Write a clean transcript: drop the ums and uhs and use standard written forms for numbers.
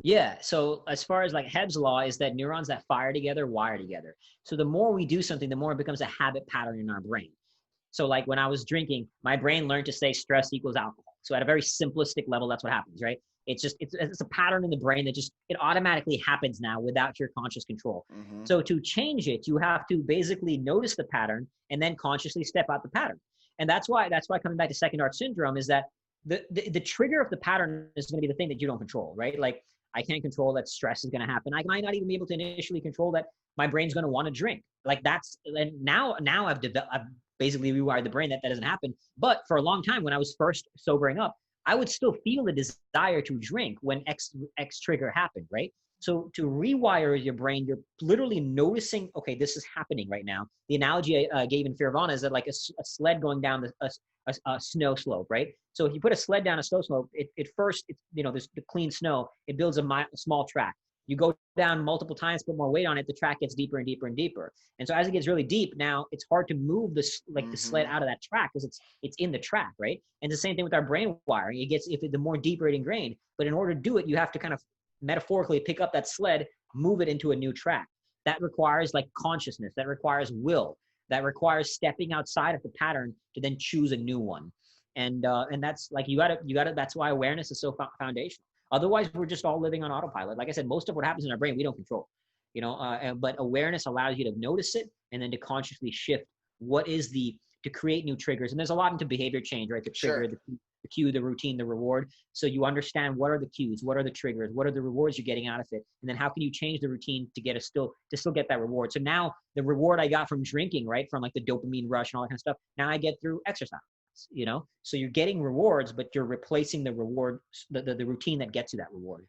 Yeah. So as far as like Hebb's law is that neurons that fire together wire together. So the more we do something, the more it becomes a habit pattern in our brain. So like when I was drinking, my brain learned to say stress equals alcohol. So at a very simplistic level, that's what happens, right? It's a pattern in the brain that just it automatically happens now without your conscious control. Mm-hmm. So to change it, you have to basically notice the pattern and then consciously step out the pattern. And that's why coming back to second art syndrome is that the trigger of the pattern is going to be the thing that you don't control, right? Like I can't control that stress is going to happen. I might not even be able to initially control that my brain's going to want to drink. Like that's and now I've basically rewired the brain that doesn't happen. But for a long time, when I was first sobering up, I would still feel the desire to drink when X trigger happened, right? So to rewire your brain, you're literally noticing, okay, this is happening right now. The analogy I gave in Fearvana is that like a sled going down a snow slope, right? So if you put a sled down a snow slope, there's the clean snow, it builds a small track. You go down multiple times, put more weight on it, the track gets deeper and deeper and deeper. And so as it gets really deep, now it's hard to move the sled out of that track because it's in the track, right? And the same thing with our brain wiring. The more deeper it ingrained, but in order to do it, you have to kind of metaphorically pick up that sled, move it into a new track. That requires like consciousness, that requires will, that requires stepping outside of the pattern to then choose a new one. And that's like, you gotta, that's why awareness is so foundational. Otherwise, we're just all living on autopilot. Like I said, most of what happens in our brain, we don't control, but awareness allows you to notice it and then to consciously shift to create new triggers. And there's a lot into behavior change, right? The trigger, Sure. the cue, the routine, the reward. So you understand what are the cues, what are the triggers, what are the rewards you're getting out of it, and then how can you change the routine to still get that reward. So now the reward I got from drinking, right, from like the dopamine rush and all that kind of stuff, now I get through exercise. So you're getting rewards, but you're replacing the reward, the routine that gets you that reward.